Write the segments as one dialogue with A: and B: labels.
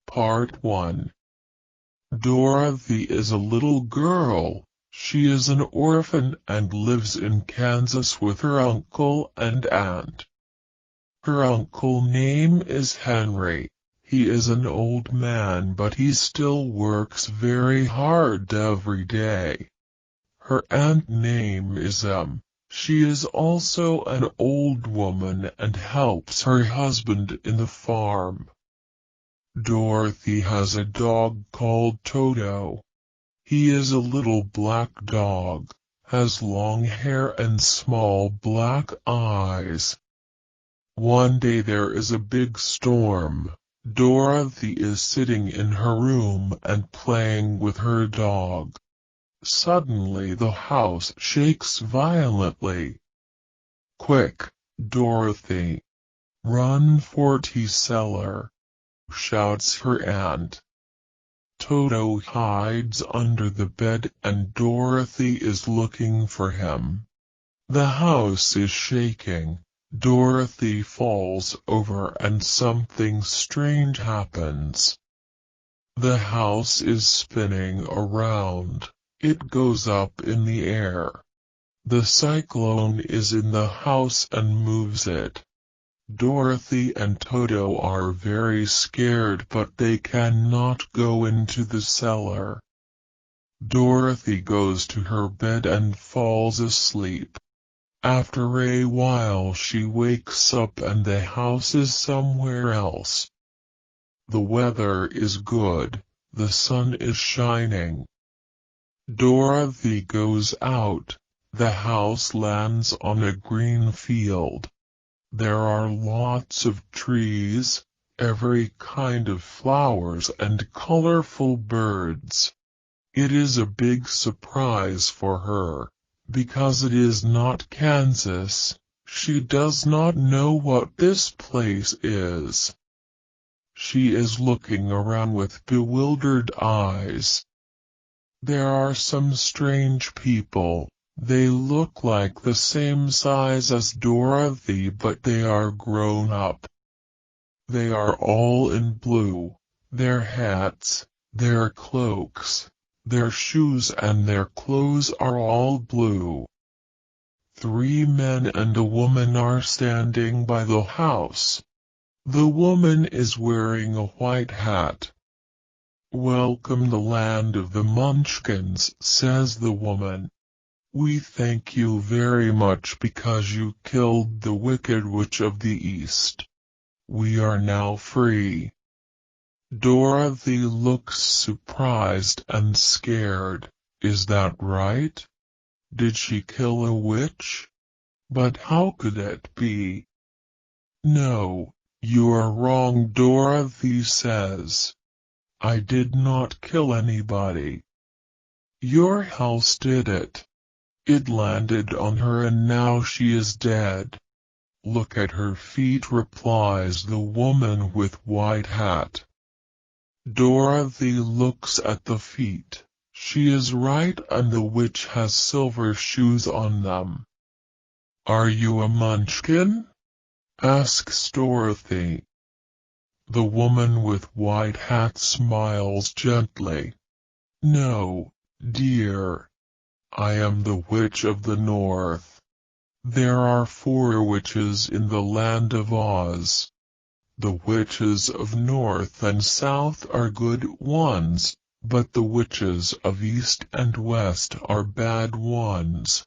A: Part 1. Dorothy is a little girl. She is an orphan and lives in Kansas with her uncle and aunt. Her uncle name is Henry. He is an old man, but he still works very hard every day. Her aunt name is She is also an old woman and helps her husband in the farm. Dorothy has a dog called Toto. He is a little black dog, has long hair and small black eyes. One day there is a big storm. Dorothy is sitting in her room and playing with her dog. Suddenly the house shakes violently. "Quick, Dorothy! Run for the cellar!" shouts her aunt. Toto hides under the bed and Dorothy is looking for him. The house is shaking. Dorothy falls over and something strange happens. The house is spinning around. It goes up in the air. The cyclone is in the house and moves it. Dorothy and Toto are very scared, but they cannot go into the cellar. Dorothy goes to her bed and falls asleep. After a while she wakes up and the house is somewhere else. The weather is good, the sun is shining. Dorothy goes out. The house lands on a green field. There are lots of trees, every kind of flowers and colorful birds. It is a big surprise for her, because it is not Kansas. She does not know what this place is. She is looking around with bewildered eyes. There are some strange people. They look like the same size as Dorothy, but they are grown up. They are all in blue. Their hats, their cloaks, their shoes and their clothes are all blue. 3 men and a woman are standing by the house. The woman is wearing a white hat. "Welcome the land of the Munchkins," says the woman. "We thank you very much because you killed the wicked witch of the East. We are now free." Dorothy looks surprised and scared. Is that right? Did she kill a witch? But how could it be? "No, you are wrong," Dorothy says. "I did not kill anybody. Your house did it. It landed on her and now she is dead." "Look at her feet," replies the woman with white hat. Dorothy looks at the feet. She is right, and the witch has silver shoes on them. "Are you a Munchkin?" asks Dorothy. The woman with white hat smiles gently. "No, dear. I am the witch of the North. There are 4 witches in the land of Oz. The witches of North and South are good ones, but the witches of East and West are bad ones.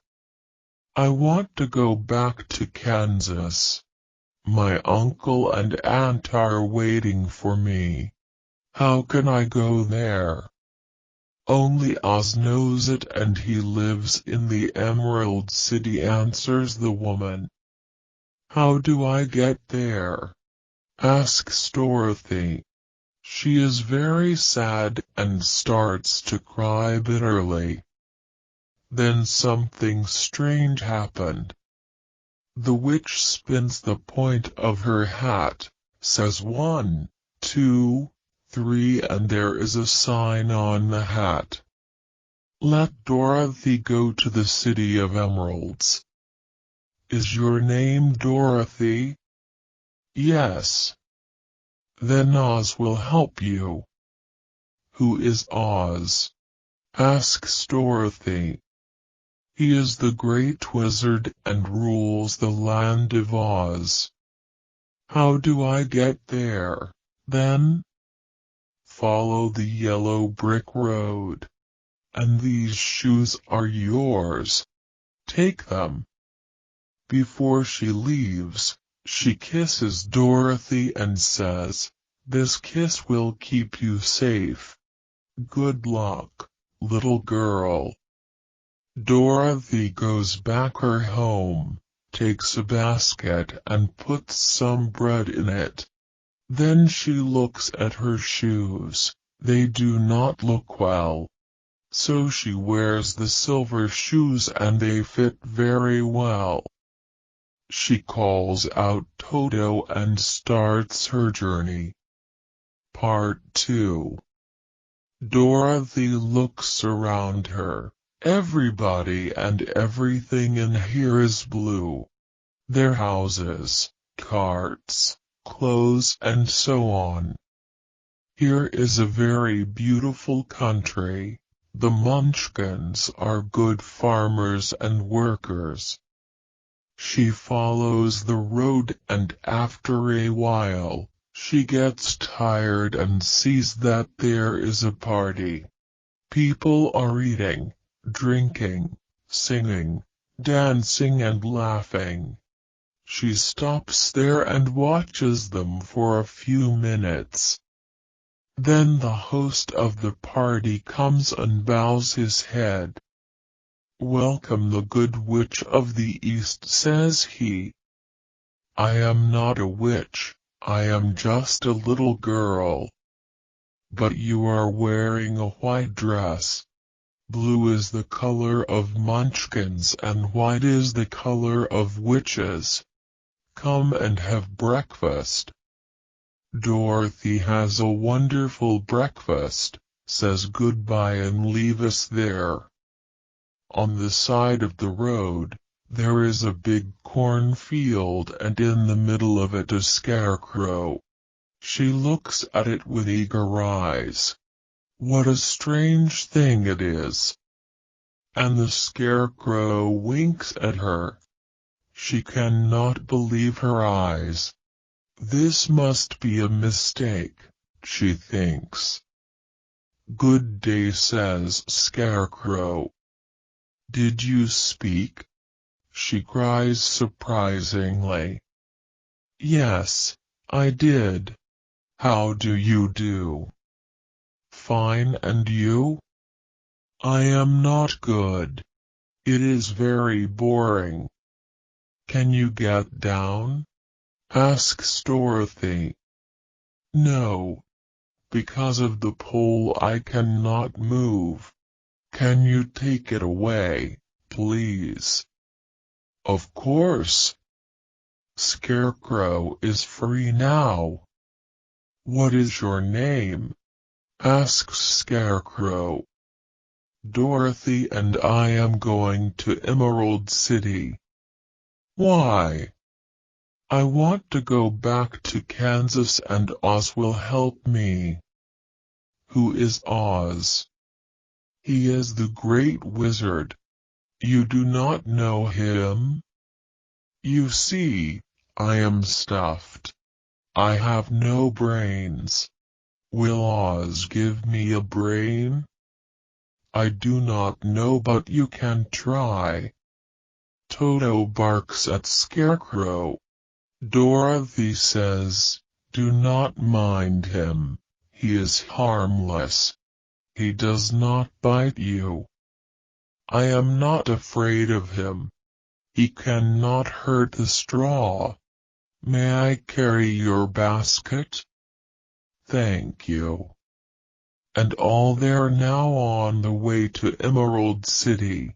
A: I want to go back to Kansas. My uncle and aunt are waiting for me. How can I go there?" "Only Oz knows it, and he lives in the Emerald City," answers the woman. "How do I get there?" asks Dorothy. She is very sad and starts to cry bitterly. Then something strange happened. The witch spins the point of her hat, says 1, 2, 3, and there is a sign on the hat. "Let Dorothy go to the City of Emeralds." "Is your name Dorothy?" "Yes." Then Oz will help you." "Who is Oz?" asks Dorothy. "He is the great wizard and rules the land of Oz." "How do I get there, then?" "Follow the yellow brick road. And these shoes are yours. Take them." Before she leaves, she kisses Dorothy and says, "This kiss will keep you safe. Good luck, little girl." Dorothy goes back her home, takes a basket and puts some bread in it. Then she looks at her shoes. They do not look well. So she wears the silver shoes and they fit very well. She calls out Toto and starts her journey. Part 2. Dorothy looks around her. Everybody and everything in here is blue. Their houses, carts, clothes and so on. Here is a very beautiful country. The Munchkins are good farmers and workers. She follows the road and after a while, she gets tired and sees that there is a party. People are eating, drinking, singing, dancing and laughing. She stops there and watches them for a few minutes. Then the host of the party comes and bows his head. "Welcome, the good witch of the East," says he. "I am not a witch, I am just a little girl. But you are wearing a white dress. Blue is the color of Munchkins and white is the color of witches. Come and have breakfast." Dorothy has a wonderful breakfast, says goodbye and leaves us there. On the side of the road, there is a big cornfield and in the middle of it a scarecrow. She looks at it with eager eyes. What a strange thing it is! And the scarecrow winks at her. She cannot believe her eyes. This must be a mistake, she thinks. "Good day," says Scarecrow. "Did you speak?" she cries surprisingly. "Yes, I did. How do you do?" "Fine, and you?" "I am not good. It is very boring." "Can you get down?" asks Dorothy. "No. Because of the pole I cannot move. Can you take it away, please?" "Of course." Scarecrow is free now. "What is your name?" asks Scarecrow. "Dorothy, and I am going to Emerald City." "Why?" "I want to go back to Kansas and Oz will help me." "Who is Oz?" "He is the great wizard. You do not know him? You see, I am stuffed. I have no brains. Will Oz give me a brain?" "I do not know, but you can try." Toto barks at Scarecrow. Dorothy says, "Do not mind him. He is harmless. He does not bite you." "I am not afraid of him. He cannot hurt the straw. May I carry your basket?" "Thank you." And all they are now on the way to Emerald City.